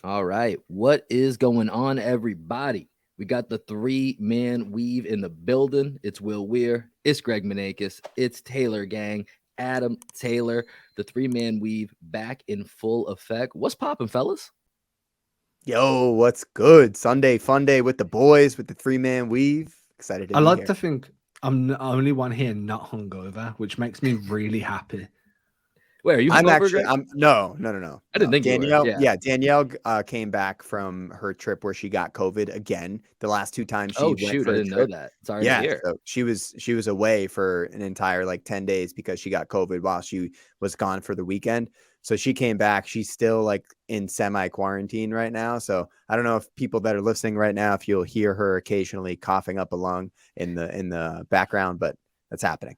All right. What is going on, everybody? We got the three-man weave in the building. It's Will Weir, it's Greg Manakis, it's Taylor Gang, Adam Taylor, the three-man weave back in full effect. What's poppin', fellas? Yo, what's good? Sunday fun day with the boys with the three-man weave. Excited to I be like here. to think I'm the only one here not hungover, which makes me really happy. Wait, are you I'm hungover, actually Greg? I'm no, no, no, no, I didn't no. think you were. Danielle, Yeah. yeah, Danielle came back from her trip where she got COVID again. The last two times she Oh, went shoot. for I a didn't know trip. that. Sorry to Yeah, hear. so she was away for an entire like 10 days because she got COVID while she was gone for the weekend. So she came back. She's still like in semi quarantine right now. So I don't know if people that are listening right now, if you'll hear her occasionally coughing up a lung in the background, but that's happening.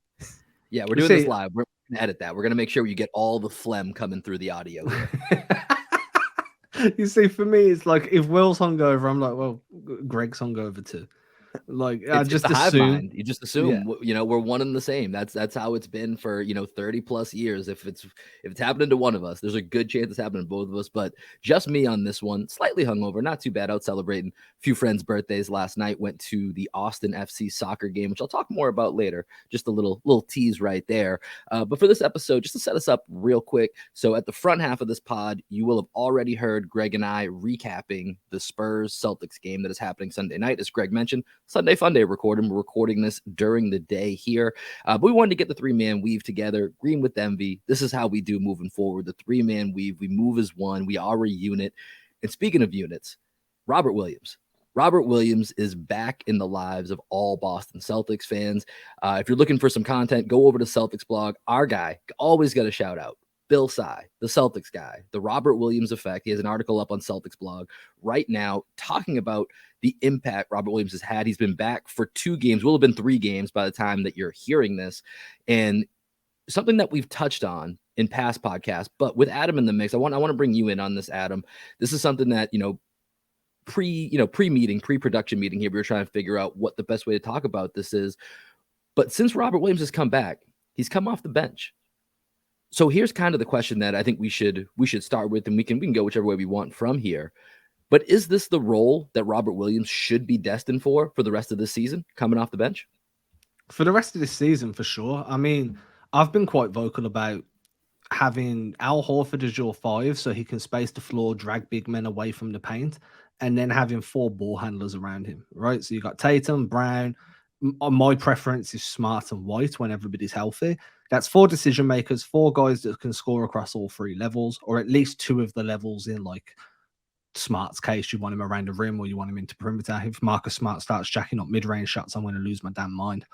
Yeah, we're You doing this see, live. We're going to edit that. We're going to make sure you get all the phlegm coming through the audio here. you see, for me, it's like if Will's hungover, I'm like, well, Greg's hungover too. Like I It's just a hive assume, mind. You just yeah. assume, we're one and the same. That's how it's been for 30 plus years. If it's happening to one of us, there's a good chance it's happening to both of us. But just me on this one, slightly hungover, not too bad. Out celebrating a few friends' birthdays last night. Went to the Austin FC soccer game, which I'll talk more about later. Just a little tease right there. But for this episode, just to set us up real quick. So at the front half of this pod, you will have already heard Greg and I recapping the Spurs Celtics game that is happening Sunday night, as Greg mentioned. Sunday Fun Day recording. We're recording this during the day here. But we wanted to get the three-man weave together. Green with envy. This is how we do moving forward. The three-man weave. We move as one. We are a unit. And speaking of units, Robert Williams. Robert Williams is back in the lives of all Boston Celtics fans. If you're looking for some content, go over to Celtics blog. Our guy always got a shout out. Bill Sy, the Celtics guy, the Robert Williams effect. He has an article up on Celtics blog right now talking about the impact Robert Williams has had. He's been back for 2 games, will have been 3 games by the time that you're hearing this. And something that we've touched on in past podcasts, but with Adam in the mix, I want to bring you in on this, Adam. This is something that, pre-meeting, pre-production meeting here, we were trying to figure out what the best way to talk about this is. But since Robert Williams has come back, he's come off the bench. So here's kind of the question that I think we should start with, and we can go whichever way we want from here. But is this the role that Robert Williams should be destined for the rest of this season, coming off the bench? For the rest of this season, for sure. I mean, I've been quite vocal about having Al Horford as your five so he can space the floor, drag big men away from the paint, and then having four ball handlers around him, right? So you got Tatum, Brown. My preference is Smart and White when everybody's healthy. That's four decision makers, four guys that can score across all three levels, or at least two of the levels in like Smart's case. You want him around the rim or you want him into perimeter. If Marcus Smart starts jacking up mid range shots, I'm going to lose my damn mind.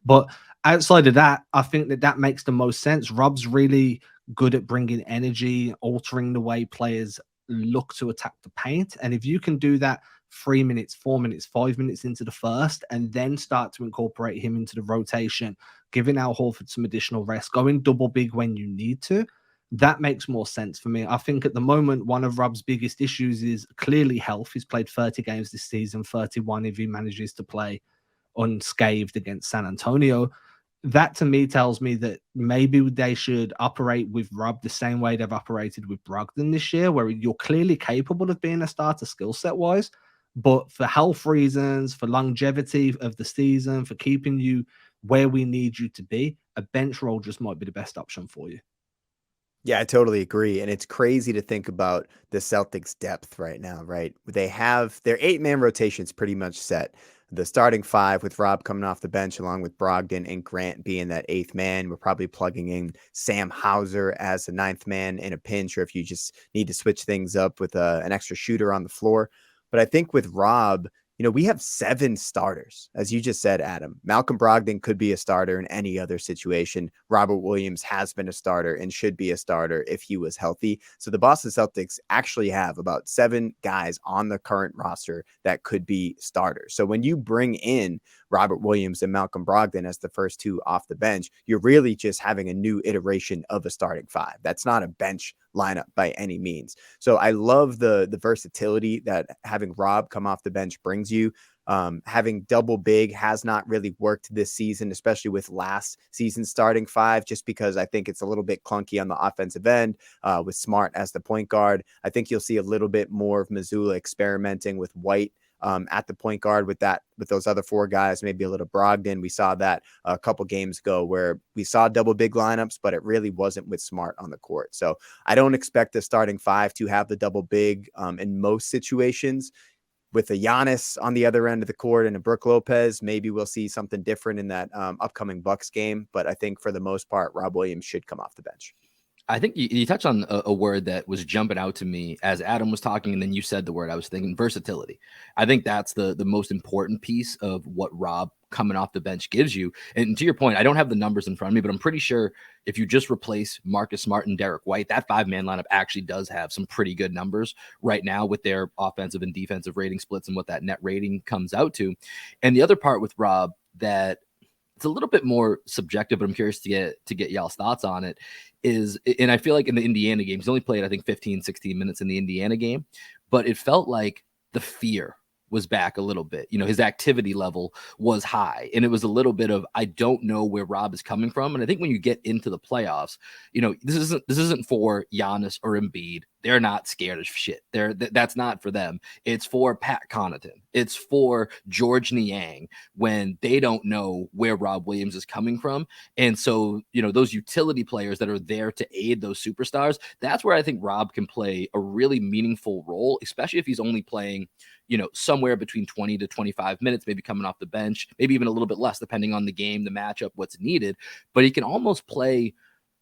But outside of that, I think that makes the most sense. Rob's really good at bringing energy, altering the way players look to attack the paint. And if you can do that 3 minutes, 4 minutes, 5 minutes into the first, and then start to incorporate him into the rotation, giving Al Horford some additional rest, going double big when you need to, that makes more sense for me. I think at the moment, one of Rob's biggest issues is clearly health. He's played 30 games this season, 31 if he manages to play unscathed against San Antonio. That to me tells me that maybe they should operate with Rob the same way they've operated with Brogdon this year, where you're clearly capable of being a starter skill set wise, but for health reasons, for longevity of the season, for keeping you where we need you to be, a bench role just might be the best option for you. Yeah, I totally agree. And it's crazy to think about the Celtics depth right now, right? They have their 8-man rotations pretty much set. The starting five with Rob coming off the bench along with Brogdon and Grant being that eighth man. We're probably plugging in Sam Hauser as the ninth man in a pinch, or if you just need to switch things up with an extra shooter on the floor. But I think with Rob, we have 7 starters, as you just said, Adam. Malcolm Brogdon could be a starter in any other situation. Robert Williams has been a starter and should be a starter if he was healthy. So the Boston Celtics actually have about 7 guys on the current roster that could be starters. So when you bring in Robert Williams and Malcolm Brogdon as the first 2 off the bench, you're really just having a new iteration of a starting 5. That's not a bench lineup by any means. So I love the versatility that having Rob come off the bench brings you. Having double big has not really worked this season, especially with last season's starting five, just because I think it's a little bit clunky on the offensive end with Smart as the point guard. I think you'll see a little bit more of Missoula experimenting with White at the point guard with those other four guys, maybe a little Brogdon. We saw that a couple games ago where we saw double big lineups, but it really wasn't with Smart on the court. So I don't expect the starting five to have the double big in most situations. With a Giannis on the other end of the court and a Brook Lopez, maybe we'll see something different in that upcoming Bucks game. But I think for the most part, Rob Williams should come off the bench. I think you touched on a word that was jumping out to me as Adam was talking, and then you said the word. I was thinking versatility. I think that's the most important piece of what Rob coming off the bench gives you. And to your point, I don't have the numbers in front of me, but I'm pretty sure if you just replace Marcus Smart and Derek White, that 5-man lineup actually does have some pretty good numbers right now with their offensive and defensive rating splits and what that net rating comes out to. And the other part with Rob that it's a little bit more subjective, but I'm curious to get y'all's thoughts on it is, and I feel like in the Indiana game, he's only played, I think 15, 16 minutes in the Indiana game, but it felt like the fear was back a little bit. His activity level was high, and it was a little bit of, I don't know where Rob is coming from. And I think when you get into the playoffs, this isn't for Giannis or Embiid. They're not scared of shit. That's not for them. It's for Pat Connaughton. It's for George Niang when they don't know where Rob Williams is coming from. And so, those utility players that are there to aid those superstars, that's where I think Rob can play a really meaningful role, especially if he's only playing, somewhere between 20 to 25 minutes, maybe coming off the bench, maybe even a little bit less, depending on the game, the matchup, what's needed. But he can almost play,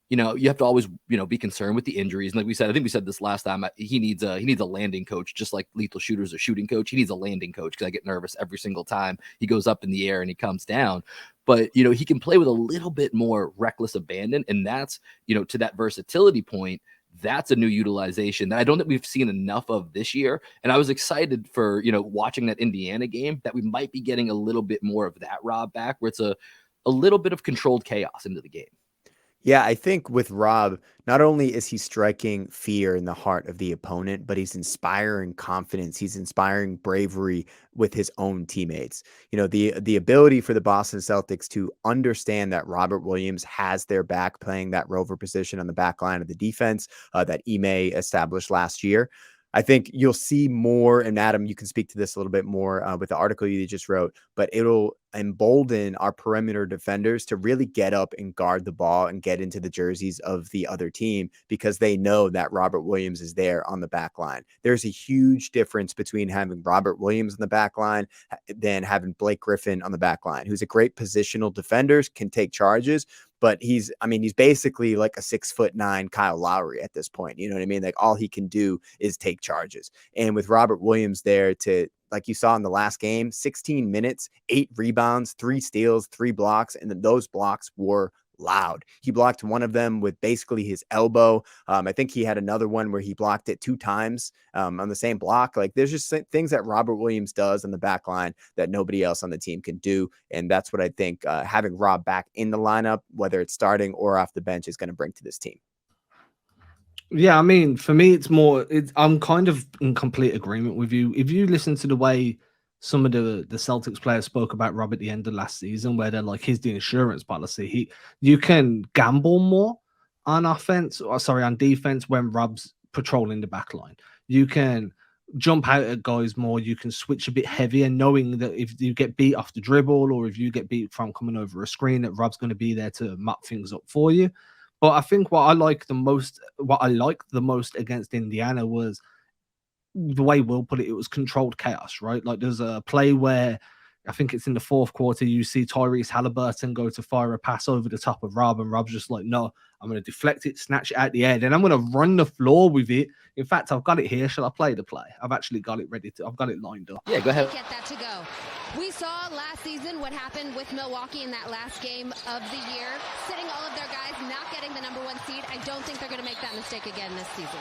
you have to always, be concerned with the injuries. And like we said, I think we said this last time, he needs a landing coach, just like lethal shooters or shooting coach. He needs a landing coach because I get nervous every single time he goes up in the air and he comes down. But, he can play with a little bit more reckless abandon. And that's, to that versatility point, that's a new utilization that I don't think we've seen enough of this year. And I was excited for, watching that Indiana game that we might be getting a little bit more of that Rob back, where it's a little bit of controlled chaos into the game. Yeah, I think with Rob, not only is he striking fear in the heart of the opponent, but he's inspiring confidence. He's inspiring bravery with his own teammates. The ability for the Boston Celtics to understand that Robert Williams has their back playing that rover position on the back line of the defense that Ime established last year. I think you'll see more, and Adam, you can speak to this a little bit more with the article you just wrote, but it'll embolden our perimeter defenders to really get up and guard the ball and get into the jerseys of the other team because they know that Robert Williams is there on the back line. There's a huge difference between having Robert Williams on the back line than having Blake Griffin on the back line, who's a great positional defender, can take charges, but he's basically like a 6'9" Kyle Lowry at this point. You know what I mean? Like all he can do is take charges. And with Robert Williams there to, like you saw in the last game, 16 minutes, 8 rebounds, 3 steals, 3 blocks. And then those blocks were loud. He blocked one of them with basically his elbow. I think he had another one where he blocked it 2 times on the same block. Like there's just things that Robert Williams does on the back line that nobody else on the team can do. And that's what I think having Rob back in the lineup, whether it's starting or off the bench, is going to bring to this team. Yeah, I mean, for me, I'm kind of in complete agreement with you. If you listen to the way some of the Celtics players spoke about Rob at the end of last season, where they're like, he's the insurance policy. You can gamble more on on defense when Rob's patrolling the back line. You can jump out at guys more. You can switch a bit heavier, knowing that if you get beat off the dribble or if you get beat from coming over a screen, that Rob's going to be there to mop things up for you. But I think what I liked the most against Indiana was the way Will put it. It was controlled chaos, right? Like there's a play where I think it's in the fourth quarter. You see Tyrese Halliburton go to fire a pass over the top of Rob, and Rob's just like, no, I'm going to deflect it, snatch it out the air, then I'm going to run the floor with it. In fact, I've got it here. Shall I play the play? I've actually got it ready to. I've got it lined up. Yeah, go ahead. Get that to go. We saw last season what happened with Milwaukee in that last game of the year, sitting all of their guys, not getting the number 1 seed. I don't think they're going to make that mistake again this season.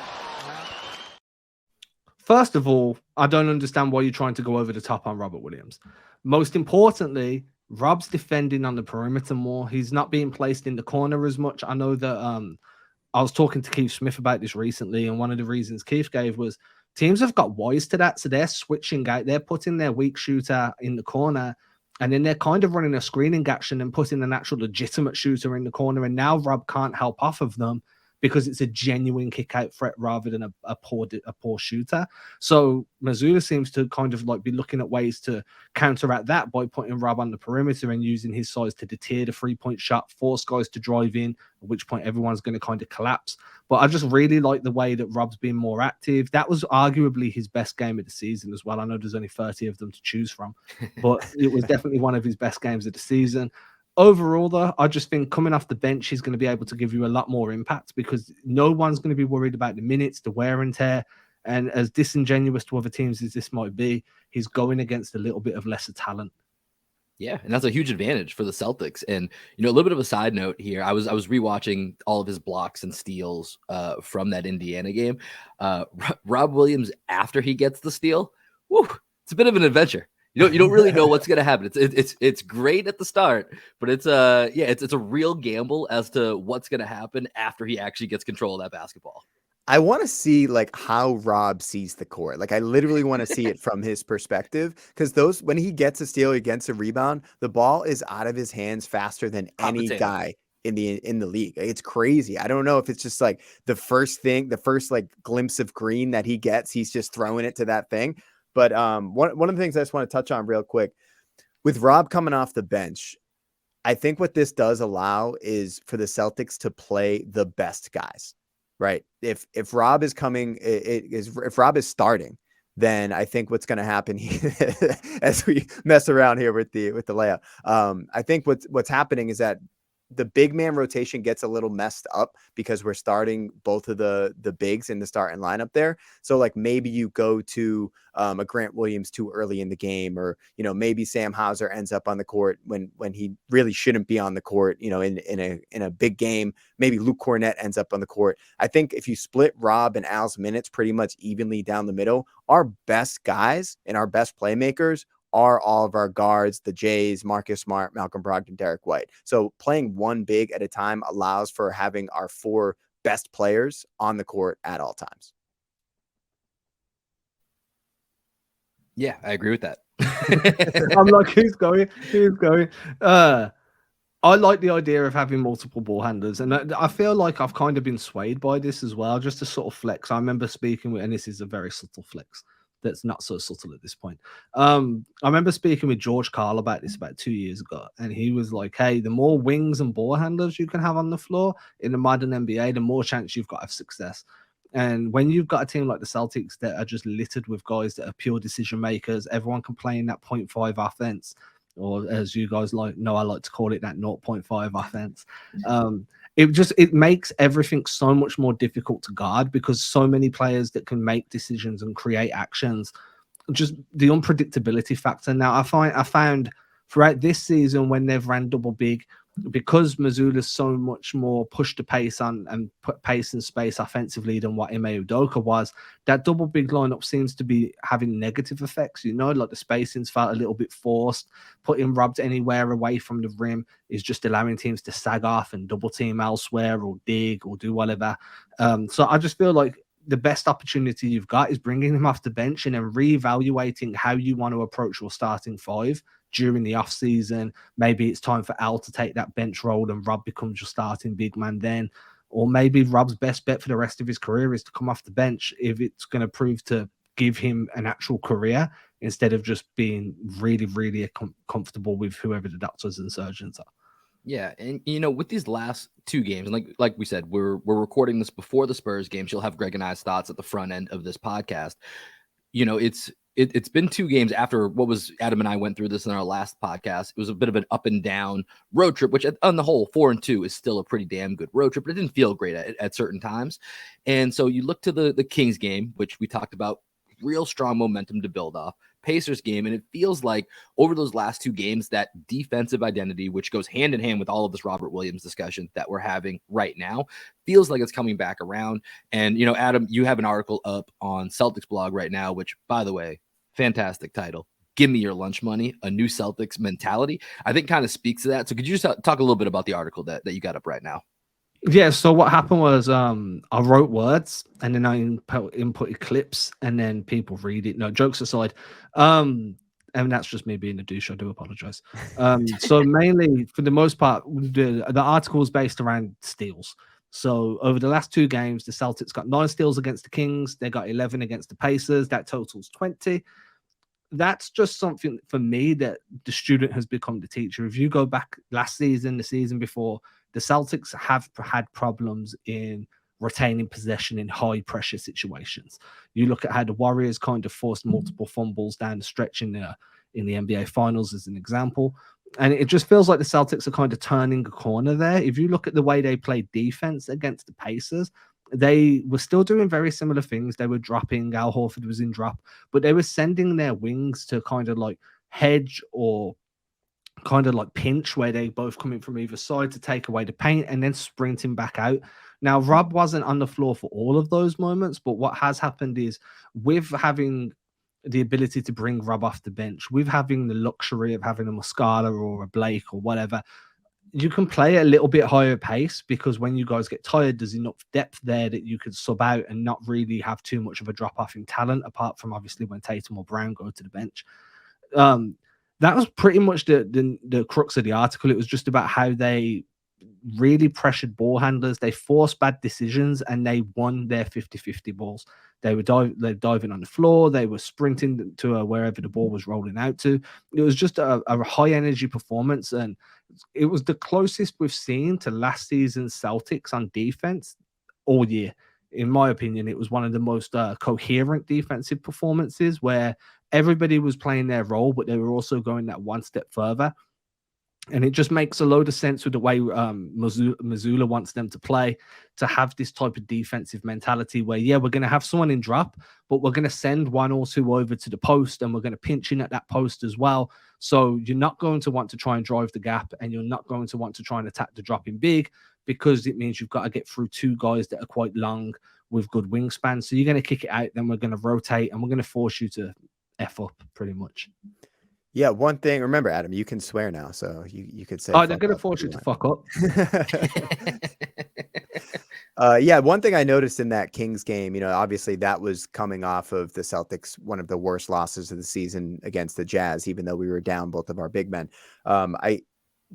First of all, I don't understand why you're trying to go over the top on Robert Williams. Most importantly, Rob's defending on the perimeter more. He's not being placed in the corner as much. I know that I was talking to Keith Smith about this recently, and one of the reasons Keith gave was teams have got wise to that. So they're switching out, they're putting their weak shooter in the corner, and then they're kind of running a screening action and putting an actual legitimate shooter in the corner. And now Rob can't help off of them because it's a genuine kick out threat rather than a poor shooter. So Mazzulla seems to kind of like be looking at ways to counteract that by putting Rob on the perimeter and using his size to deter the 3-point shot, force guys to drive in, at which point everyone's going to kind of collapse. But I just really like the way that Rob's been more active. That was arguably his best game of the season as well. I know there's only 30 of them to choose from, but it was definitely one of his best games of the season. Overall, though, I just think coming off the bench, he's going to be able to give you a lot more impact because no one's going to be worried about the minutes, the wear and tear. And as disingenuous to other teams as this might be, he's going against a little bit of lesser talent. Yeah, and that's a huge advantage for the Celtics. And, a little bit of a side note here. I was rewatching all of his blocks and steals from that Indiana game. Rob Williams, after he gets the steal, it's a bit of an adventure. You don't really know what's going to happen. It's great at the start, but it's a real gamble as to what's going to happen after he actually gets control of that basketball. I want to see like how Rob sees the court. Like I literally want to see it from his perspective because when he gets a steal, he gets a rebound, the ball is out of his hands faster than any guy in the league. It's crazy. I don't know if it's just like the first like glimpse of green that he gets, he's just throwing it to that thing. But one of the things I just want to touch on real quick with Rob coming off the bench, I think what this does allow is for the Celtics to play the best guys, right? If Rob is coming, if Rob is starting, then I think what's going to happen as we mess around here with the layup, I think what's happening is that the big man rotation gets a little messed up because we're starting both of the bigs in the starting lineup there. So like maybe you go to a Grant Williams too early in the game, or, maybe Sam Hauser ends up on the court when he really shouldn't be on the court, in a big game. Maybe Luke Cornett ends up on the court. I think if you split Rob and Al's minutes pretty much evenly down the middle, our best guys and our best playmakers are all of our guards, the Jays, Marcus Smart, Malcolm Brogdon, Derek White. So playing one big at a time allows for having our 4 best players on the court at all times. Yeah, I agree with that. I'm like, who's going? I like the idea of having multiple ball handlers, and I feel like I've kind of been swayed by this as well, just to sort of flex. I remember speaking with, and this is a very subtle flex that's not so subtle at this point. I remember speaking with George Karl about this about 2 years ago, and he was like, hey, the more wings and ball handlers you can have on the floor in the modern NBA, the more chance you've got of success. And when you've got a team like the Celtics that are just littered with guys that are pure decision makers, everyone can play in that 0.5 offense, or as you guys I like to call it, that 0.5 offense. It makes everything so much more difficult to guard because so many players that can make decisions and create actions, just the unpredictability factor. Now, I found throughout this season when they've ran double big, because Mazzulla's so much more pushed the pace on and put pace and space offensively than what Ime Udoka was, that double big lineup seems to be having negative effects. Like the spacing's felt a little bit forced. Putting Rob anywhere away from the rim is just allowing teams to sag off and double team elsewhere or dig or do whatever. So I just feel like the best opportunity you've got is bringing him off the bench and then reevaluating how you want to approach your starting 5 during the off season. Maybe it's time for Al to take that bench role and Rob becomes your starting big man then. Or maybe Rob's best bet for the rest of his career is to come off the bench if it's going to prove to give him an actual career instead of just being really, really comfortable with whoever the doctors and surgeons are. Yeah, and with these last 2 games, and like we said, we're recording this before the Spurs games. You'll have Greg and I's thoughts at the front end of this podcast. It's been 2 games after what was Adam and I went through this in our last podcast. It was a bit of an up and down road trip, which on the whole 4-2 is still a pretty damn good road trip, but it didn't feel great at certain times. And so you look to the Kings game, which we talked about, real strong momentum to build off. Pacers game, and it feels like over those last 2 games, that defensive identity, which goes hand in hand with all of this Robert Williams discussion that we're having right now, feels like it's coming back around. And Adam, you have an article up on Celtics blog right now, which, by the way, fantastic title, Give Me Your Lunch Money, a new Celtics mentality, I think kind of speaks to that. So could you just talk a little bit about the article that you got up right now? Yeah, so what happened was I wrote words and then I inputted clips and then people read it. No, jokes aside. And that's just me being a douche. I do apologize. So mainly for the most part, the article is based around steals. So over the last 2 games, the Celtics got 9 steals against the Kings, they got 11 against the Pacers, that totals 20. That's just something for me that the student has become the teacher. If you go back last season, the season before, the Celtics have had problems in retaining possession in high pressure situations. You look at how the Warriors kind of forced multiple fumbles down the stretch in the NBA Finals as an example. And it just feels like the Celtics are kind of turning a corner there. If you look at the way they played defense against the Pacers, they were still doing very similar things. They were dropping. Al Horford was in drop, but they were sending their wings to kind of like hedge or kind of like pinch where they both coming from either side to take away the paint and then sprinting back out. Now, Rob wasn't on the floor for all of those moments, but what has happened is with having the ability to bring Rob off the bench, with having the luxury of having a Muscala or a Blake or whatever, you can play at a little bit higher pace because when you guys get tired, there's enough depth there that you could sub out and not really have too much of a drop off in talent, apart from obviously when Tatum or Brown go to the bench. Um, that was pretty much the crux of the article. It was just about how they really pressured ball handlers. They forced bad decisions and they won their 50-50 balls. They were diving on the floor. They were sprinting to wherever the ball was rolling out to. It was just a high energy performance. And it was the closest we've seen to last season's Celtics on defense all year. In my opinion, it was one of the most coherent defensive performances where everybody was playing their role, but they were also going that one step further. And it just makes a load of sense with the way Missoula wants them to play, to have this type of defensive mentality where, yeah, we're going to have someone in drop, but we're going to send 1 or 2 over to the post and we're going to pinch in at that post as well. So you're not going to want to try and drive the gap and you're not going to want to try and attack the dropping big because it means you've got to get through 2 guys that are quite long with good wingspan. So you're going to kick it out, then we're going to rotate and we're going to force you to F up pretty much. Yeah, one thing. Remember, Adam, you can swear now, so you could say. Oh, they're gonna force you to fuck up. Yeah, one thing I noticed in that Kings game, obviously that was coming off of the Celtics, one of the worst losses of the season against the Jazz, even though we were down both of our big men.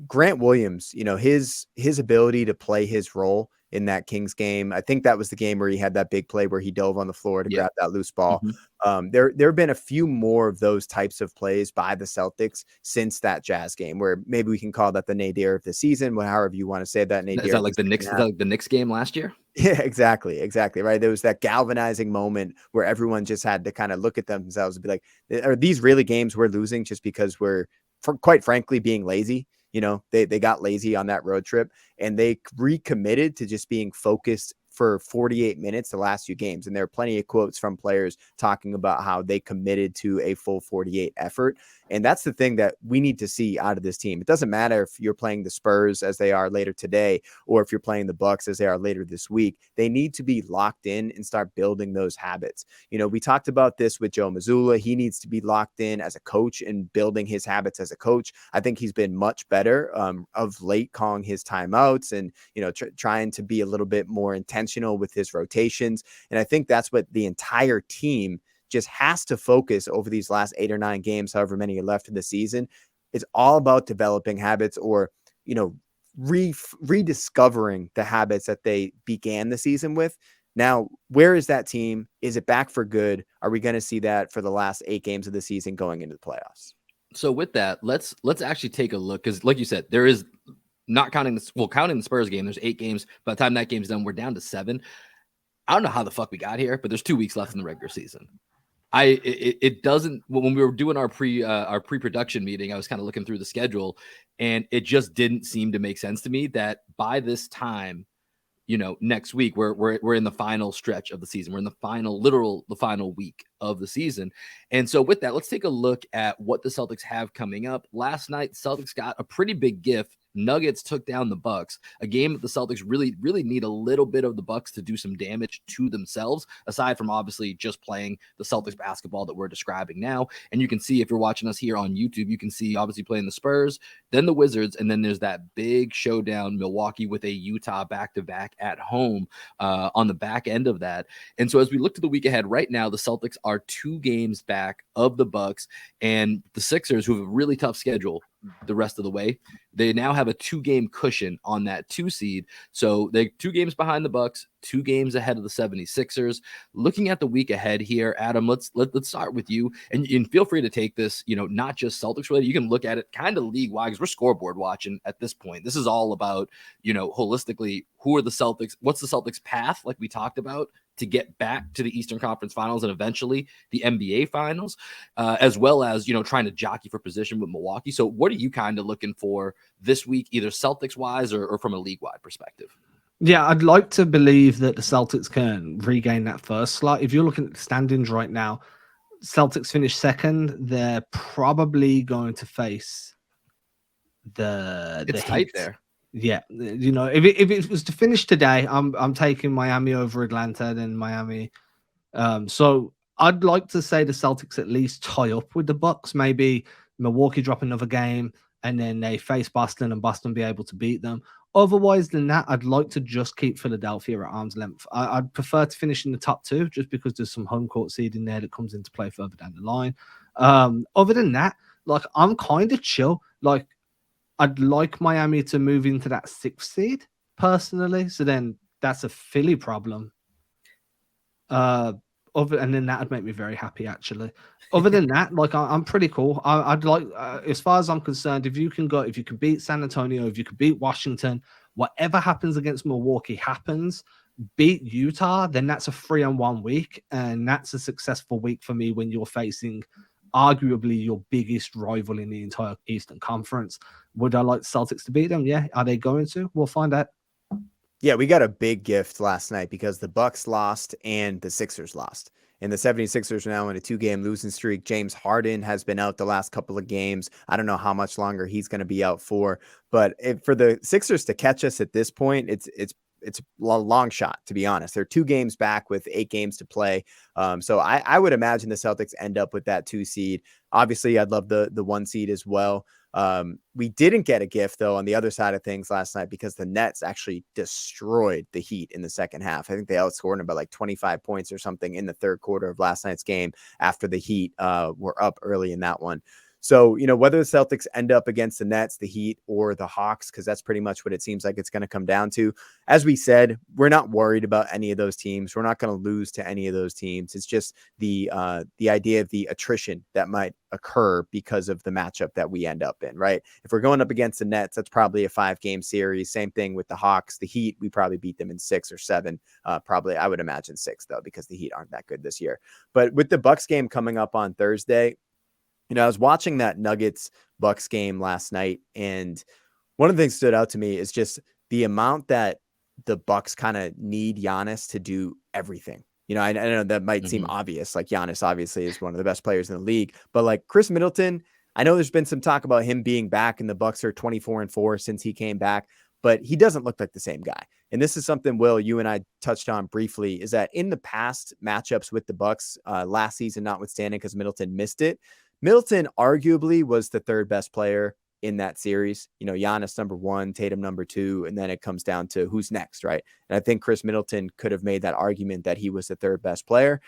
Grant Williams, his ability to play his role in that Kings game. I think that was the game where he had that big play where he dove on the floor to grab that loose ball. Mm-hmm. There have been a few more of those types of plays by the Celtics since that Jazz game, where maybe we can call that the nadir of the season, however you want to say that. Nadir. Is that like the Knicks? Is that like the Knicks game last year? Yeah, exactly. Right. There was that galvanizing moment where everyone just had to kind of look at themselves and be like, are these really games we're losing just because we're, quite frankly, being lazy? They got lazy on that road trip and they recommitted to just being focused for 48 minutes the last few games. And there are plenty of quotes from players talking about how they committed to a full 48 effort. And that's the thing that we need to see out of this team. It doesn't matter if you're playing the Spurs as they are later today, or if you're playing the Bucks as they are later this week. They need to be locked in and start building those habits. We talked about this with Joe Mazzulla. He needs to be locked in as a coach and building his habits as a coach. I think he's been much better of late, calling his timeouts and, trying to be a little bit more intentional with his rotations. And I think that's what the entire team just has to focus over these last 8 or 9 games, however many are left in the season. It's all about developing habits or, rediscovering the habits that they began the season with. Now, where is that team? Is it back for good? Are we going to see that for the last 8 games of the season going into the playoffs? So with that, let's actually take a look, because like you said, there is, not counting counting the Spurs game, there's 8 games. By the time that game's done, we're down to 7. I don't know how the fuck we got here, but there's 2 weeks left in the regular season. It doesn't, when we were doing our pre-production meeting, I was kind of looking through the schedule and it just didn't seem to make sense to me that by this time, next week, we're in the final stretch of the season. We're in the final week of the season. And so with that, let's take a look at what the Celtics have coming up. Last night, Celtics got a pretty big gift Nuggets took down the Bucks, a game that the Celtics really need a little bit of the Bucks to do some damage to themselves, aside from obviously just playing the Celtics basketball that we're describing now. And you can see, if you're watching us here on YouTube, you can see obviously playing the Spurs, then the Wizards, and then there's that big showdown, Milwaukee with a Utah back-to-back at home on the back end of that. And so as we look to the week ahead, right now, the Celtics are 2 games back of the Bucks, and the Sixers, who have a really tough schedule the rest of the way, they now have a 2-game cushion on that 2 seed. So they're 2 games behind the Bucks, 2 games ahead of the 76ers. Looking at the week ahead here, Adam, let's start with you, and feel free to take this, not just Celtics related. You can look at it kind of league wide, because we're scoreboard watching at this point. This is all about, holistically, who are the Celtics? What's the Celtics path, like we talked about, to get back to the Eastern Conference Finals and eventually the NBA Finals, as well as, trying to jockey for position with Milwaukee. So what are you kind of looking for this week, either Celtics-wise or from a league-wide perspective? Yeah, I'd like to believe that the Celtics can regain that first slot. If you're looking at the standings right now, Celtics finish second. They're probably going to face the tight Heat there. Yeah, if it was to finish today, I'm taking Miami over Atlanta, then Miami. So I'd like to say the Celtics at least tie up with the Bucks. Maybe Milwaukee drop another game, and then they face Boston, and Boston be able to beat them. Otherwise than that, I'd like to just keep Philadelphia at arm's length. I'd prefer to finish in the top 2, just because there's some home court seed in there that comes into play further down the line. Other than that, I'm kind of chill. I'd like Miami to move into that 6th seed personally. So then that's a Philly problem. And then that would make me very happy, actually. Other than that, I'm pretty cool. I'd like, as far as I'm concerned, if you can beat San Antonio, if you can beat Washington, whatever happens against Milwaukee happens. Beat Utah, then that's a 3-on-1 week, and that's a successful week for me when you're facing arguably your biggest rival in the entire Eastern Conference. Would I like the Celtics to beat them? Yeah. Are they going to? We'll find out. Yeah, we got a big gift last night because the Bucks lost and the Sixers lost. And the 76ers are now in a 2-game losing streak. James Harden has been out the last couple of games. I don't know how much longer he's going to be out for. But for the Sixers to catch us at this point, it's a long shot, to be honest. They're 2 games back with 8 games to play. So I would imagine the Celtics end up with that 2 seed. Obviously, I'd love the 1 seed as well. We didn't get a gift, though, on the other side of things last night, because the Nets actually destroyed the Heat in the second half. I think they outscored them by like 25 points or something in the third quarter of last night's game after the Heat were up early in that one. So, whether the Celtics end up against the Nets, the Heat, or the Hawks, because that's pretty much what it seems like it's going to come down to. As we said, we're not worried about any of those teams. We're not going to lose to any of those teams. It's just the idea of the attrition that might occur because of the matchup that we end up in, right? If we're going up against the Nets, that's probably a 5-game series. Same thing with the Hawks. The Heat, we probably beat them in 6 or 7. Probably, I would imagine 6, though, because the Heat aren't that good this year. But with the Bucks game coming up on Thursday, I was watching that Nuggets-Bucks game last night, and one of the things that stood out to me is just the amount that the Bucks kind of need Giannis to do everything. I know that might seem obvious. Like, Giannis obviously is one of the best players in the league, but like Chris Middleton, I know there's been some talk about him being back, and the Bucks are 24-4 since he came back, but he doesn't look like the same guy. And this is something, Will, you and I touched on briefly, is that in the past matchups with the Bucks last season, notwithstanding, because Middleton missed it, Middleton arguably was the 3rd best player in that series. Giannis number 1, Tatum number 2, and then it comes down to who's next, right? And I think Chris Middleton could have made that argument that he was the 3rd best player.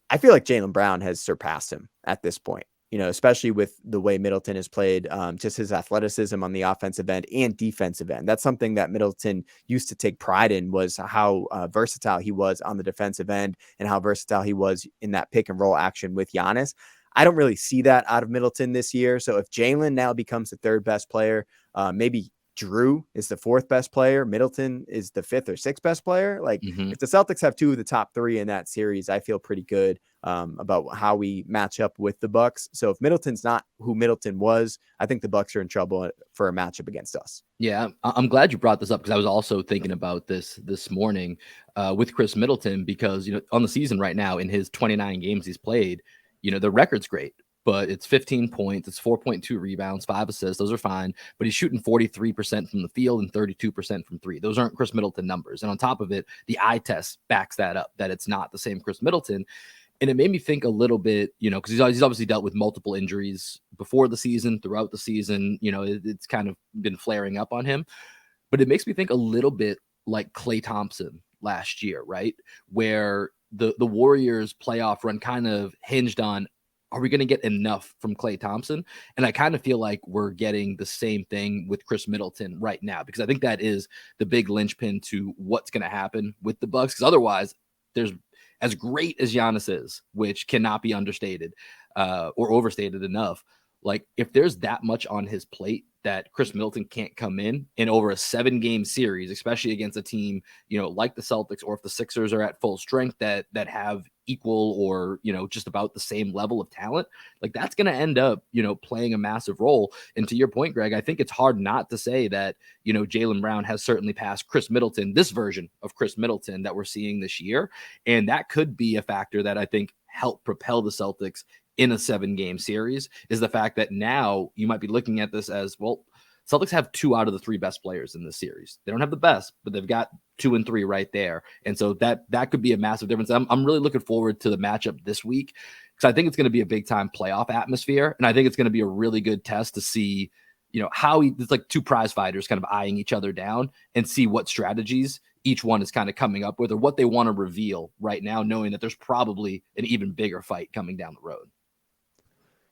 I feel like Jaylen Brown has surpassed him at this point, especially with the way Middleton has played, just his athleticism on the offensive end and defensive end. That's something that Middleton used to take pride in, was how versatile he was on the defensive end and how versatile he was in that pick and roll action with Giannis. I don't really see that out of Middleton this year. So if Jaylen now becomes the 3rd best player, maybe Drew is the 4th best player, Middleton is the 5th or 6th best player. Like, if the Celtics have 2 of the top 3 in that series, I feel pretty good about how we match up with the Bucks. So if Middleton's not who Middleton was, I think the Bucks are in trouble for a matchup against us. Yeah, I'm glad you brought this up, because I was also thinking about this morning with Chris Middleton, because on the season right now, in his 29 games he's played, the record's great, but it's 15 points, it's 4.2 rebounds, 5 assists. Those are fine, but he's shooting 43% from the field and 32% from three. Those aren't Chris Middleton numbers. And on top of it, the eye test backs that up, that it's not the same Chris Middleton. And it made me think a little bit, because he's obviously dealt with multiple injuries before the season, throughout the season. It's kind of been flaring up on him. But it makes me think a little bit like Klay Thompson last year, right? Where the Warriors playoff run kind of hinged on, are we going to get enough from Klay Thompson? And I kind of feel like we're getting the same thing with Chris Middleton right now, because I think that is the big linchpin to what's going to happen with the Bucks. Because otherwise, there's, as great as Giannis is, which cannot be understated or overstated enough, like if there's that much on his plate that Chris Middleton can't come in over a 7-game series, especially against a team, like the Celtics, or if the Sixers are at full strength that have equal or, just about the same level of talent, like that's going to end up, playing a massive role. And to your point, Greg, I think it's hard not to say that, Jaylen Brown has certainly passed Chris Middleton, this version of Chris Middleton that we're seeing this year. And that could be a factor that I think helped propel the Celtics in a 7-game series, is the fact that now you might be looking at this as, well, Celtics have 2 out of the 3 best players in this series. They don't have the best, but they've got 2 and 3 right there. And so that could be a massive difference. I'm really looking forward to the matchup this week, because I think it's going to be a big time playoff atmosphere. And I think it's going to be a really good test to see, how it's like 2 prize fighters kind of eyeing each other down and see what strategies each one is kind of coming up with, or what they want to reveal right now, knowing that there's probably an even bigger fight coming down the road.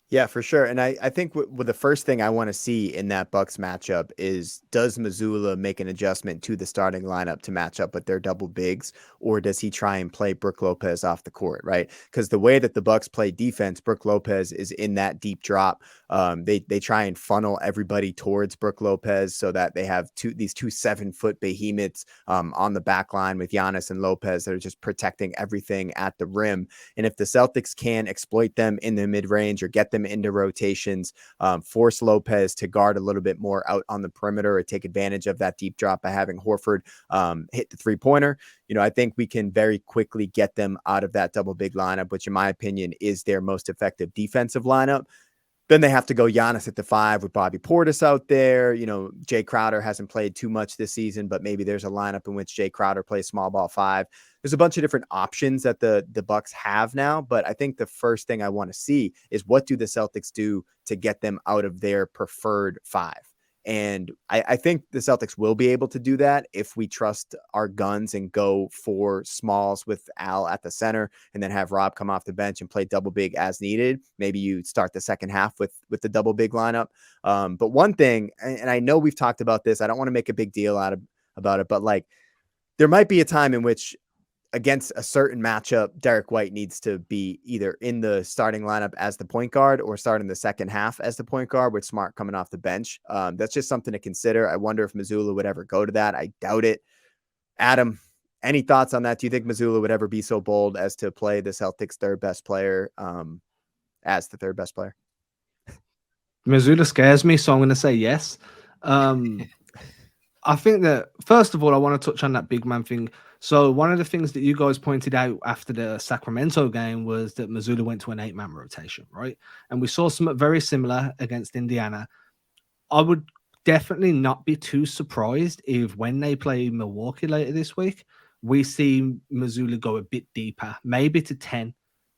Yeah, for sure. And I think the first thing I want to see in that Bucks matchup is, does Mazzulla make an adjustment to the starting lineup to match up with their double bigs, or does he try and play Brook Lopez off the court, right? Because the way that the Bucks play defense, Brook Lopez is in that deep drop. They try and funnel everybody towards Brook Lopez so that they have these 2 7-foot behemoths on the back line with Giannis and Lopez that are just protecting everything at the rim. And if the Celtics can exploit them in the mid-range or get them into rotations, force Lopez to guard a little bit more out on the perimeter, or take advantage of that deep drop by having Horford hit the 3-pointer, I think we can very quickly get them out of that double big lineup, which in my opinion is their most effective defensive lineup. Then they have to go Giannis at the 5 with Bobby Portis out there. Jay Crowder hasn't played too much this season, but maybe there's a lineup in which Jay Crowder plays small ball 5. There's a bunch of different options that the Bucks have now, but I think the first thing I want to see is, what do the Celtics do to get them out of their preferred 5? And I think the Celtics will be able to do that if we trust our guns and go for smalls with Al at the center, and then have Rob come off the bench and play double big as needed. Maybe you start the second half with the double big lineup. But one thing, and I know we've talked about this, I don't want to make a big deal about it, but like, there might be a time in which, against a certain matchup, Derek White needs to be either in the starting lineup as the point guard, or starting the second half as the point guard with Smart coming off the bench. That's just something to consider. I wonder if Mazzulla would ever go to that. I doubt it. Adam, any thoughts on that? Do you think Mazzulla would ever be so bold as to play the Celtics' third best player as the third best player? Mazzulla scares me, so I'm going to say yes. I think that, first of all, I want to touch on that big man thing. So one of the things that you guys pointed out after the Sacramento game was that Mazzulla went to an 8-man rotation, right? And we saw something very similar against Indiana. I would definitely not be too surprised if, when they play Milwaukee later this week, we see Mazzulla go a bit deeper, maybe to 10,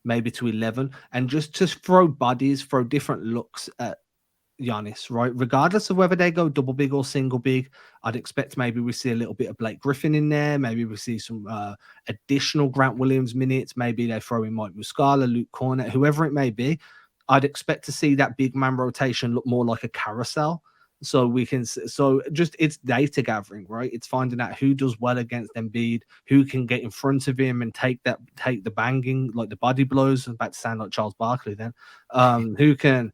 maybe to 11, and just throw bodies, throw different looks at Giannis, right? Regardless of whether they go double big or single big, I'd expect maybe we see a little bit of Blake Griffin in there. Maybe we see some additional Grant Williams minutes. Maybe they throw in Mike Muscala, Luke Cornett, whoever it may be. I'd expect to see that big man rotation look more like a carousel. So it's data gathering, right? It's finding out who does well against Embiid, who can get in front of him and take the banging, like the body blows. I'm about to sound like Charles Barkley then. Who can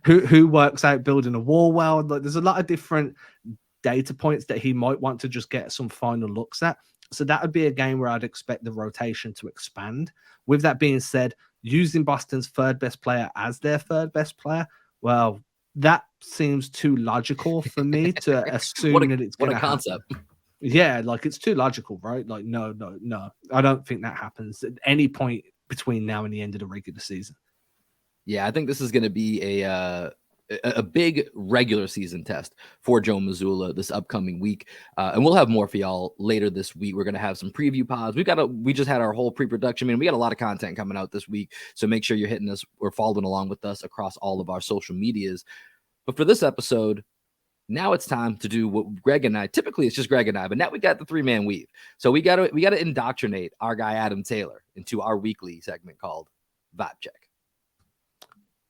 who works out building a wall well. Like, there's a lot of different data points that he might want to just get some final looks at. So that would be a game where I'd expect the rotation to expand. With that being said, using Boston's third best player as their third best player, well, that seems too logical for me to assume that it's going to happen. What a concept. Yeah, like, it's too logical, right? Like, no. I don't think that happens at any point between now and the end of the regular season. Yeah, I think this is going to be a big regular season test for Joe Mazzulla this upcoming week. And we'll have more for y'all later this week. We're going to have some preview pods. We just had our whole pre-production. I mean, we got a lot of content coming out this week. So make sure you're hitting us or following along with us across all of our social medias. But for this episode, now it's time to do what Greg and I, typically it's just Greg and I, but now we got the 3-man weave. So we got to indoctrinate our guy, Adam Taylor, into our weekly segment called Vibe Check.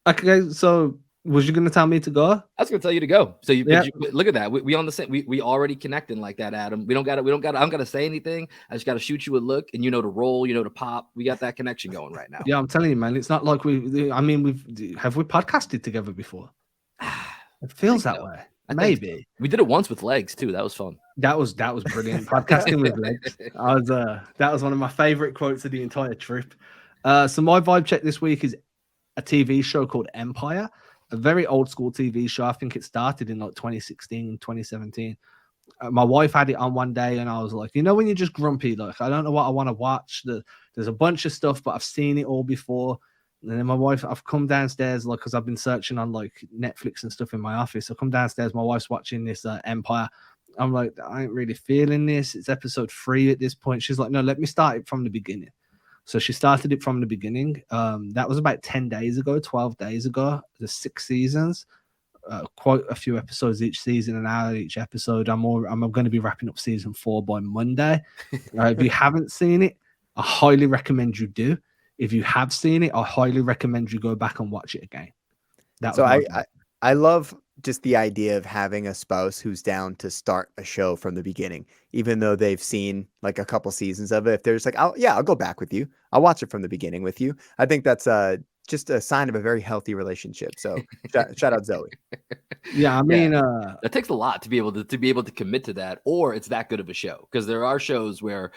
Okay, so was you going to tell me to go? I was going to tell you to go. So you look at that. We on the same. We already connecting like that, Adam. We don't got. I'm going to say anything. I just got to shoot you a look, and you know to roll. You know to pop. We got that connection going right now. Yeah, I'm telling you, man. It's not like have we podcasted together before? It feels that way. Maybe so. We did it once with legs too. That was fun. That was brilliant. Podcasting with legs. That was one of my favorite quotes of the entire trip. So my vibe check this week is a TV show called Empire, a very old school TV show. I think it started in like 2016, 2017. My wife had it on one day and I was like, when you're just grumpy, like, I don't know what I want to watch. There's a bunch of stuff, but I've seen it all before. And then my wife, I've come downstairs, like, because I've been searching on like Netflix and stuff in my office. I come downstairs, my wife's watching this Empire. I'm like, I ain't really feeling this. It's episode 3 at this point. She's like, no, let me start it from the beginning. So she started it from the beginning. That was about 10 days ago, 12 days ago. There's 6 seasons, quite a few episodes each season, an hour each episode. I'm going to be wrapping up season 4 by Monday. If you haven't seen it, I highly recommend you do. If you have seen it, I highly recommend you go back and watch it again. I love just the idea of having a spouse who's down to start a show from the beginning, even though they've seen like a couple seasons of it. If they're just like, I'll go back with you. I'll watch it from the beginning with you. I think that's just a sign of a very healthy relationship. So shout out Zoe. Yeah, I mean, that takes a lot to be able to commit to that, or it's that good of a show. Because there are shows where,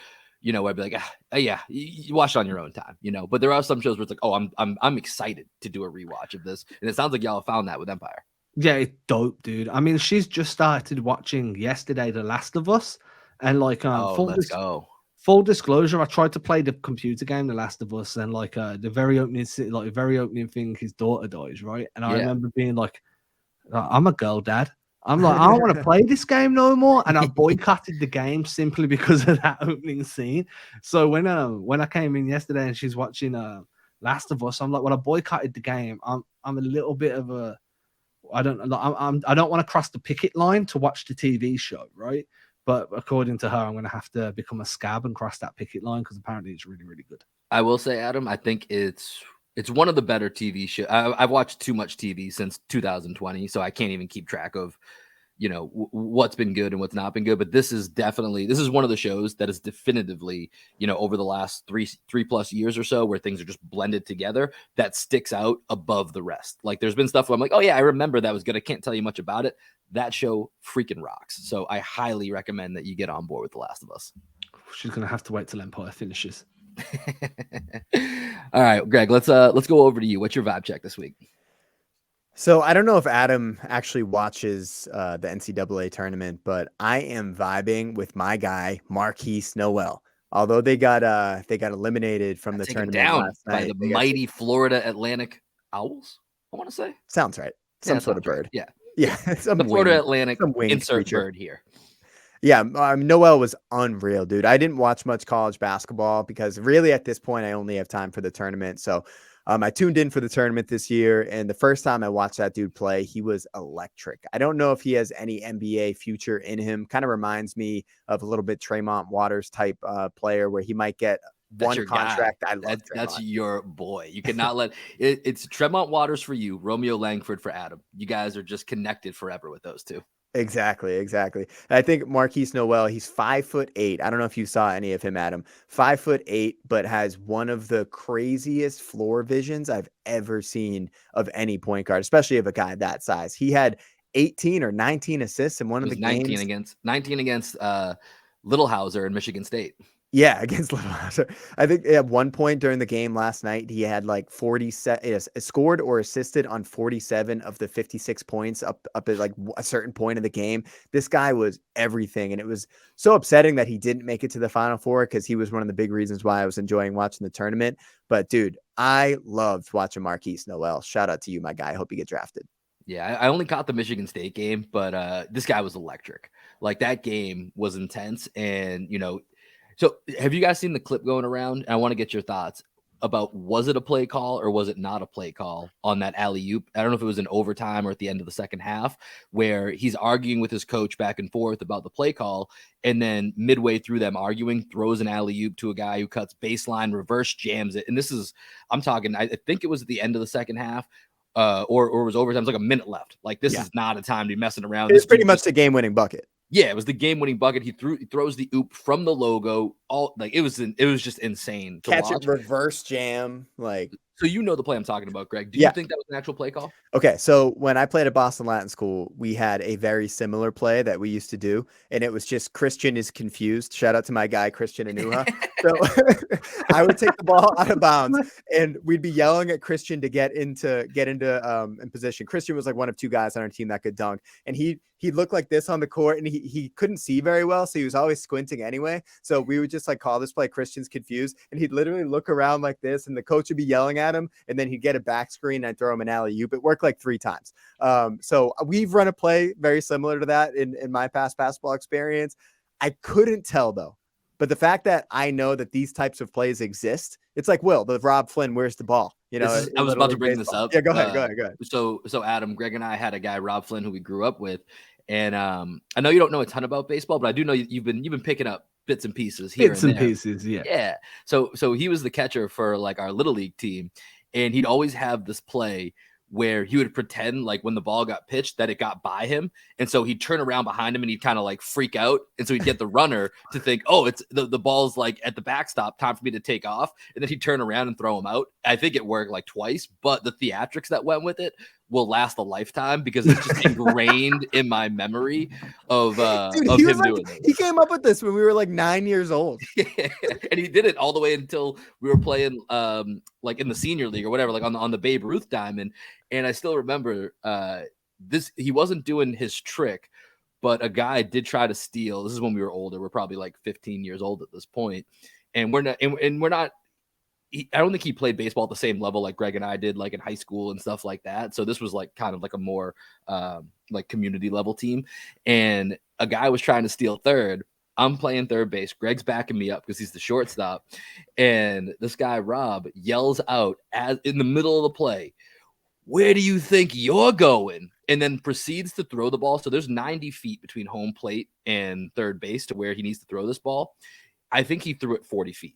I'd be like, yeah, you watch it on your own time, But there are some shows where it's like, oh, I'm excited to do a rewatch of this, and it sounds like y'all found that with Empire. Yeah, it's dope, dude. I mean, she's just started watching yesterday The Last of Us, and like, full disclosure, I tried to play the computer game The Last of Us, and like the very opening thing, his daughter dies, right? And I remember being like, I'm a girl dad. I'm like, I don't want to play this game no more, and I boycotted the game simply because of that opening scene. So when I came in yesterday and she's watching Last of Us, I'm like, well, I boycotted the game. I'm a little bit of a I don't want to cross the picket line to watch the TV show, right? But according to her, I'm going to have to become a scab and cross that picket line because apparently it's really, really good. I will say, Adam, I think it's one of the better TV shows. I've watched too much TV since 2020, so I can't even keep track of, what's been good and what's not been good. But this is one of the shows that is definitively, over the last three plus years or so, where things are just blended together, that sticks out above the rest. Like there's been stuff where I'm like, oh yeah, I remember that was good. I can't tell you much about it. That show freaking rocks. So I highly recommend that you get on board with The Last of Us. She's gonna have to wait till Empire finishes. All right, Greg, let's go over to you. What's your vibe check this week? So I don't know if Adam actually watches the NCAA tournament, but I am vibing with my guy Marquise Noel. Although they got eliminated from the tournament down last night by the mighty Florida Atlantic Owls, I want to say. Sounds right. Some sort of bird. Right. Yeah. The Florida Atlantic insert creature. Bird here. Yeah, Noel was unreal, dude. I didn't watch much college basketball because really at this point I only have time for the tournament. So I tuned in for the tournament this year, and the first time I watched that dude play, he was electric. I don't know if he has any NBA future in him. Kind of reminds me of a little bit Tremont Waters type player where he might get one contract. I love that's your boy. You cannot let it's Tremont Waters for you, Romeo Langford for Adam. You guys are just connected forever with those two. Exactly. I think Marquise Noel, he's 5'8". I don't know if you saw any of him, Adam. 5'8", but has one of the craziest floor visions I've ever seen of any point guard, especially of a guy that size. He had 18 or 19 assists in one of the games. 19 against Little Hauser in Michigan State. Yeah, against Lavater. I think at one point during the game last night, he had like 47 scored or assisted on 47 of the 56 points up at like a certain point in the game. This guy was everything. And it was so upsetting that he didn't make it to the Final Four because he was one of the big reasons why I was enjoying watching the tournament. But dude, I loved watching Marquise Noel. Shout out to you, my guy. I hope you get drafted. Yeah, I only caught the Michigan State game, but this guy was electric. Like that game was intense. And, so have you guys seen the clip going around? And I want to get your thoughts about, was it a play call or was it not a play call on that alley-oop? I don't know if it was in overtime or at the end of the second half, where he's arguing with his coach back and forth about the play call. And then midway through them arguing, throws an alley-oop to a guy who cuts baseline, reverse jams it. And this is, I'm talking, I think it was at the end of the second half. Or it was overtime. It was like a minute left. Like this is not a time to be messing around. It's pretty much the game-winning bucket. Yeah, it was the game-winning bucket. He throws the oop from the logo. All like it was just insane to Catch watch. it, reverse jam, like. So you know the play I'm talking about, Greg. Do you think that was an actual play call? Okay, so when I played at Boston Latin School, we had a very similar play that we used to do, and it was just Christian is confused. Shout out to my guy Christian Anuha. So I would take the ball out of bounds, and we'd be yelling at Christian to get into in position. Christian was like one of two guys on our team that could dunk, and he looked like this on the court, and he couldn't see very well, so he was always squinting anyway. So we would just like call this play Christian's confused, and he'd literally look around like this, and the coach would be yelling at him, and then he'd get a back screen and I'd throw him an alley-oop. It worked like 3 times. So we've run a play very similar to that in my past basketball experience. I couldn't tell though, but the fact that I know that these types of plays exist, it's like, the Rob Flynn, where's the ball? I was about to bring this up. Yeah, go ahead. So Adam, Greg and I had a guy, Rob Flynn, who we grew up with. And I know you don't know a ton about baseball, but I do know you've been picking up bits and pieces here and pieces. Yeah. Yeah. So he was the catcher for like our little league team, and he'd always have this play where he would pretend like when the ball got pitched that it got by him. And so he'd turn around behind him and he'd kind of like freak out. And so he'd get the runner to think, oh, it's the ball's like at the backstop, time for me to take off. And then he'd turn around and throw him out. I think it worked like twice, but the theatrics that went with it will last a lifetime because it's just ingrained in my memory of Dude, him doing it. He came up with this when we were like 9 years old. And he did it all the way until we were playing like in the senior league or whatever, like on the Babe Ruth diamond. And I still remember he wasn't doing his trick, but a guy did try to steal. This is when we were older. We're probably like 15 years old at this point. And we're not I don't think he played baseball at the same level like Greg and I did, like in high school and stuff like that. So this was like kind of like a more like community level team. And a guy was trying to steal third. I'm playing third base. Greg's backing me up because he's the shortstop. And this guy, Rob, yells out as in the middle of the play, "Where do you think you're going?" And then proceeds to throw the ball. So there's 90 feet between home plate and third base to where he needs to throw this ball. I think he threw it 40 feet.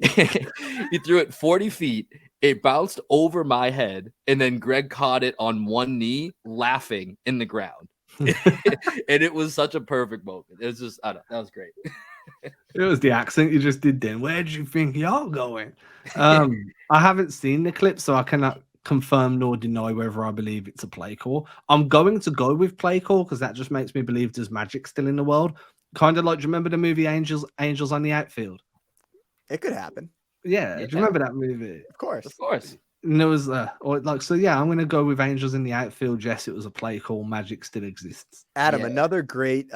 He threw it 40 feet. It bounced over my head. And then Greg caught it on one knee, laughing in the ground. And it was such a perfect moment. It was just, I don't know, that was great. It was the accent you just did then. Where do you think y'all going? I haven't seen the clip, so I cannot confirm nor deny whether I believe it's a play call. I'm going to go with play call because that just makes me believe there's magic still in the world. Kind of like, do you remember the movie Angels on the Outfield? It could happen. Yeah. Do you remember that movie? Of course. And there was I'm going to go with Angels in the Outfield. Yes, it was a play call. Magic still exists. Adam, another great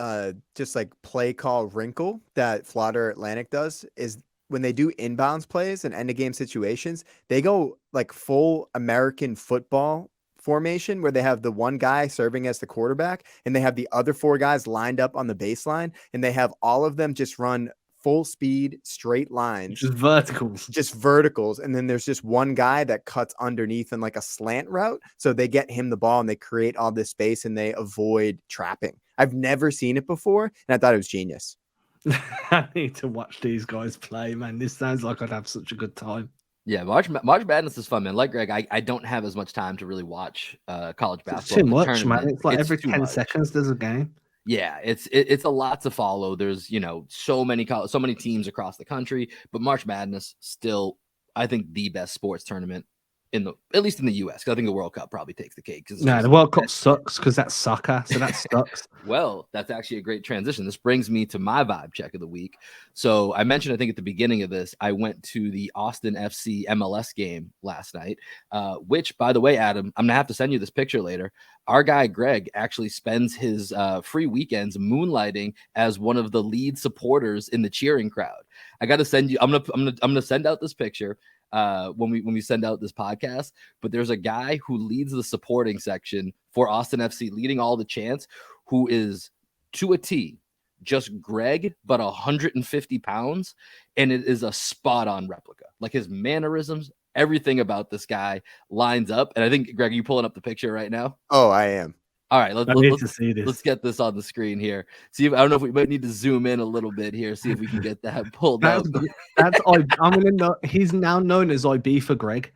just like play call wrinkle that Florida Atlantic does is when they do inbounds plays and end of game situations, they go like full American football formation where they have the one guy serving as the quarterback and they have the other 4 guys lined up on the baseline and they have all of them just run full speed straight lines, just verticals, and then there's just one guy that cuts underneath in like a slant route, so they get him the ball and they create all this space and they avoid trapping. I've never seen it before and I thought it was genius. I need to watch these guys play, man. This sounds like I'd have such a good time. Yeah, March Madness is fun, man. Like Greg, I don't have as much time to really watch college basketball. It's too much, man. It's like every 10 seconds there's a game. Yeah, it's a lot to follow. There's so many teams across the country, but March Madness still, I think, the best sports tournament at least in the US, because I think the World Cup probably takes the cake. No, the World Cup sucks because that's soccer, so that sucks. Well, that's actually a great transition. This brings me to my vibe check of the week. So I mentioned, I think at the beginning of this, I went to the Austin FC MLS game last night, which, by the way, Adam, I'm going to have to send you this picture later. Our guy, Greg, actually spends his free weekends moonlighting as one of the lead supporters in the cheering crowd. I got to send you, I'm going to send out this picture when we send out this podcast, but there's a guy who leads the supporting section for Austin FC, leading all the chants, who is to a T just Greg, but 150 pounds, and it is a spot on replica. Like his mannerisms, everything about this guy lines up. And I think, Greg, are you pulling up the picture right now? Oh, I am. All right, let's get this on the screen here. See if I don't know if we might need to zoom in a little bit here, see if we can get that pulled up. He's now known as IB for Greg.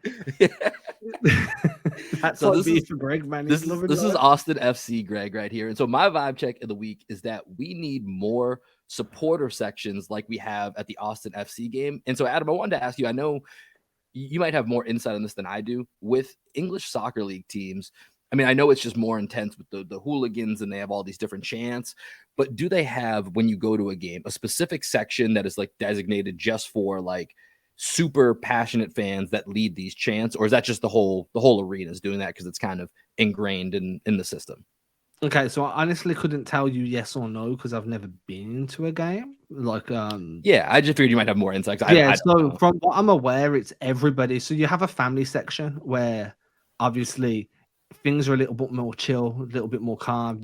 That's so IB for Greg, man. This is Austin FC Greg right here. And so my vibe check of the week is that we need more supporter sections like we have at the Austin FC game. And so, Adam, I wanted to ask you, I know you might have more insight on this than I do with English soccer league teams. I mean, I know it's just more intense with the hooligans and they have all these different chants, but do they have, when you go to a game, a specific section that is like designated just for like super passionate fans that lead these chants? Or is that just the whole arena is doing that because it's kind of ingrained in the system? Okay, so I honestly couldn't tell you yes or no because I've never been to a game. Yeah, I just figured you might have more insights. So from what I'm aware, it's everybody. So you have a family section where obviously things are a little bit more chill, a little bit more calm.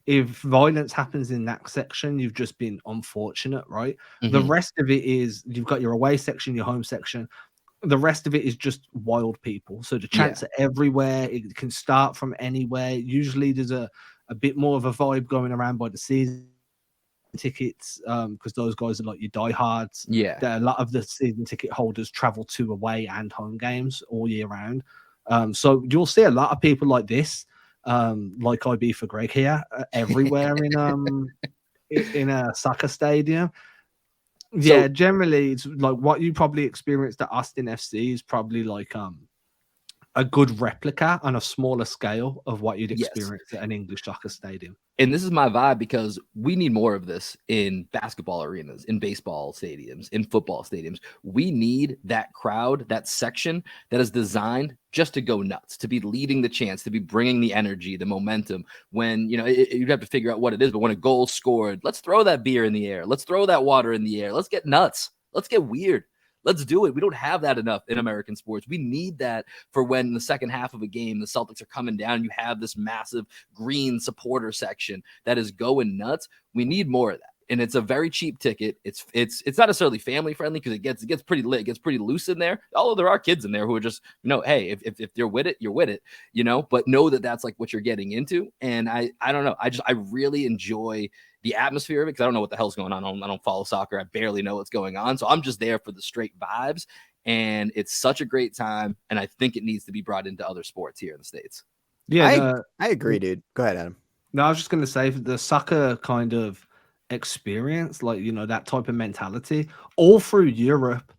If violence happens in that section, you've just been unfortunate, right? Mm-hmm. The rest of it is you've got your away section, your home section. The rest of it is just wild people. So the chants are everywhere. It can start from anywhere. Usually there's a bit more of a vibe going around by the season tickets, because those guys are like your diehards. Yeah, a lot of the season ticket holders travel to away and home games all year round. So you'll see a lot of people like this, like IB for Greg here, everywhere in a soccer stadium. Yeah, generally it's like what you probably experienced at Austin FC is probably like a good replica on a smaller scale of what you'd experience at an English soccer stadium. And this is my vibe because we need more of this in basketball arenas, in baseball stadiums, in football stadiums. We need that crowd, that section that is designed just to go nuts, to be leading the chants, to be bringing the energy, the momentum. When, you'd have to figure out what it is, but when a goal's scored, let's throw that beer in the air. Let's throw that water in the air. Let's get nuts. Let's get weird. Let's do it. We don't have that enough in American sports. We need that for when in the second half of a game, the Celtics are coming down. You have this massive green supporter section that is going nuts. We need more of that. And it's a very cheap ticket. It's not necessarily family friendly because it gets pretty lit, it gets pretty loose in there. Although there are kids in there who are just, hey, if you're with it, you're with it, but know that that's like what you're getting into. And I don't know. I really enjoy the atmosphere of it because I don't know what the hell's going on. I don't follow soccer. I barely know what's going on. So I'm just there for the straight vibes. And it's such a great time. And I think it needs to be brought into other sports here in the States. Yeah, I agree, dude. Go ahead, Adam. No, I was just going to say the soccer kind of experience, like, that type of mentality all through Europe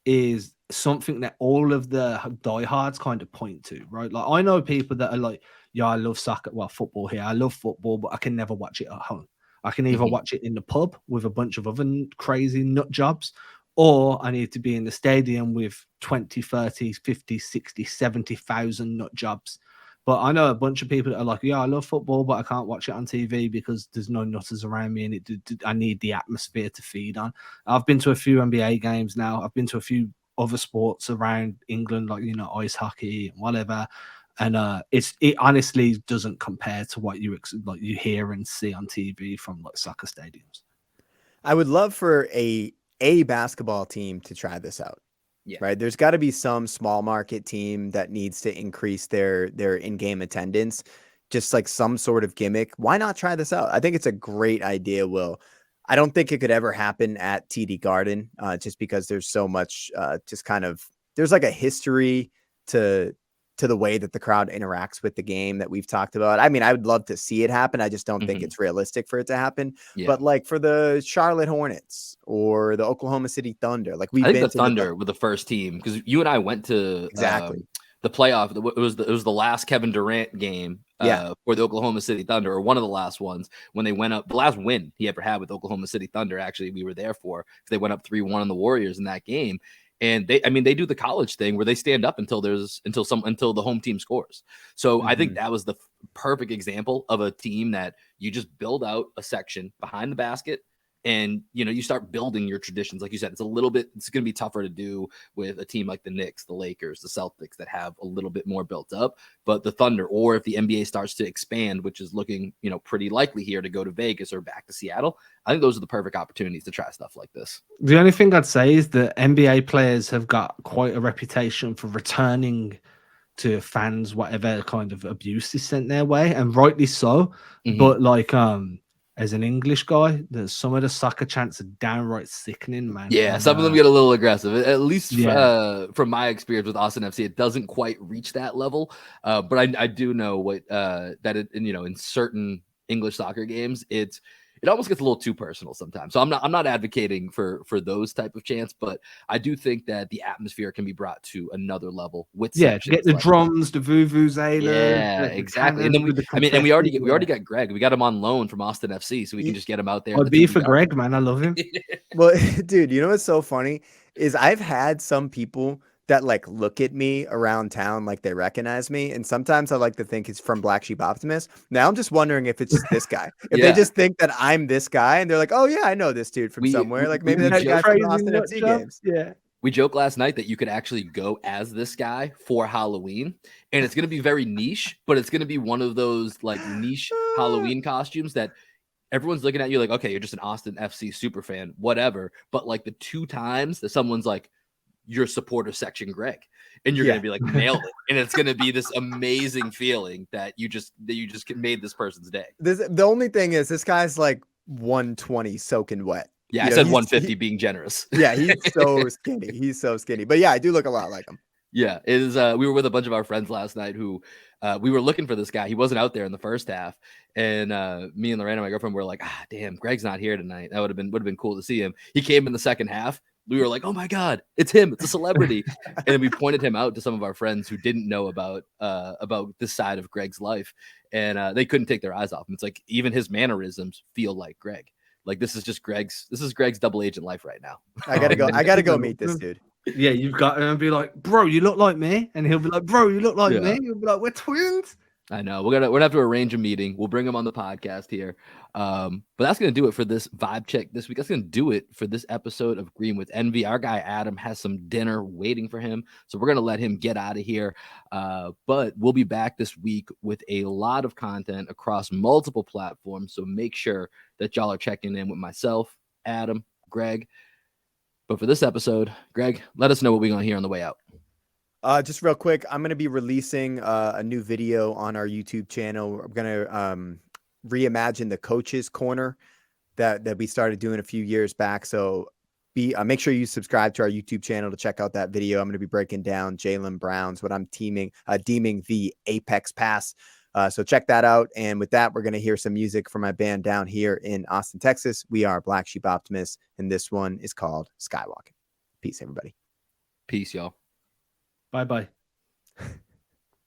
is something that all of the diehards kind of point to, right? Like I know people that are like, yeah, I love soccer, well, football here. I love football, but I can never watch it at home. I can either watch it in the pub with a bunch of other crazy nut jobs, or I need to be in the stadium with 20, 30, 50, 60, 70,000 nut jobs. But I know a bunch of people that are like, yeah, I love football, but I can't watch it on TV because there's no nutters around me and I need the atmosphere to feed on. I've been to a few NBA games now. I've been to a few other sports around England, like, ice hockey and whatever. And it honestly doesn't compare to what you hear and see on TV from like soccer stadiums. I would love for a basketball team to try this out. Yeah. Right. There's got to be some small market team that needs to increase their in-game attendance, just like some sort of gimmick. Why not try this out? I think it's a great idea, Will. I don't think it could ever happen at TD Garden, just because there's so much, there's like a history to to the way that the crowd interacts with the game that we've talked about. I mean, I would love to see it happen. I just don't think it's realistic for it to happen. Yeah. But like for the Charlotte Hornets or the Oklahoma City Thunder, like we've I think been the Thunder were the first team, because you and I went to the playoff. It was the last Kevin Durant game for the Oklahoma City Thunder, or one of the last ones, when they went up. The last win he ever had with Oklahoma City Thunder, actually, we were there for, because they went up 3-1 on the Warriors in that game. And they do the college thing where they stand up until the home team scores. So I think that was the perfect example of a team that you just build out a section behind the basket, and you start building your traditions. Like you said, it's going to be tougher to do with a team like the Knicks, the Lakers, the Celtics, that have a little bit more built up. But the Thunder, or if the NBA starts to expand, which is looking pretty likely here, to go to Vegas or back to Seattle, I think those are the perfect opportunities to try stuff like this. The only thing I'd say is that NBA players have got quite a reputation for returning to fans whatever kind of abuse is sent their way, and rightly so. But like as an English guy, some of the soccer chants are downright sickening, man. Yeah, and, some of them get a little aggressive. At least from my experience with Austin FC, it doesn't quite reach that level. But I do know in certain English soccer games, it almost gets a little too personal sometimes. So I'm not advocating for those type of chants, but I do think that the atmosphere can be brought to another level with get the drums, the vuvuzelas. Yeah, exactly. And then we already got Greg. We got him on loan from Austin FC, so we can just get him out there. I'd be for Greg, man. I love him. Well, dude, you know what's so funny is I've had some people that like look at me around town like they recognize me, and sometimes I like to think it's from Black Sheep Optimist. Now I'm just wondering if it's just this guy. If they just think that I'm this guy, and they're like, "Oh yeah, I know this dude from somewhere." Like maybe that's the guy from the Austin FC games. Yeah. We joked last night that you could actually go as this guy for Halloween, and it's going to be very niche, but it's going to be one of those like niche Halloween costumes that everyone's looking at you like, okay, you're just an Austin FC super fan, whatever. But like the 2 times that someone's like, your supporter section Greg, and you're going to be like, nailed it. And it's going to be this amazing feeling that you just made this person's day. The only thing is this guy's like 120 soaking wet. Yeah, I said 150 being generous. Yeah, he's so skinny. He's so skinny. But yeah, I do look a lot like him. Yeah, it is. We were with a bunch of our friends last night who we were looking for this guy. He wasn't out there in the first half, and me and Lorena, my girlfriend, were like, damn, Greg's not here tonight. That would have been cool to see him. He came in the second half. We were like, oh my God, it's him. It's a celebrity. And then we pointed him out to some of our friends who didn't know about this side of Greg's life. And they couldn't take their eyes off him. It's like, even his mannerisms feel like Greg. Like this is Greg's double agent life right now. I gotta go meet this dude. Yeah, you've got to be like, bro, you look like me. And he'll be like, bro, you look like me. You'll be like, we're twins. I know. We're gonna have to arrange a meeting. We'll bring him on the podcast here. But that's gonna do it for this vibe check this week. That's gonna do it for this episode of Green with Envy. Our guy Adam has some dinner waiting for him, so we're gonna let him get out of here. But we'll be back this week with a lot of content across multiple platforms. So make sure that y'all are checking in with myself, Adam, Greg. But for this episode, Greg, let us know what we're gonna hear on the way out. Just real quick, I'm going to be releasing a new video on our YouTube channel. I'm going to reimagine the Coaches Corner that we started doing a few years back. So make sure you subscribe to our YouTube channel to check out that video. I'm going to be breaking down Jaylen Brown's, what I'm deeming the Apex Pass. So check that out. And with that, we're going to hear some music from my band down here in Austin, Texas. We are Black Sheep Optimists, and this one is called Skywalking. Peace, everybody. Peace, y'all. Bye-bye.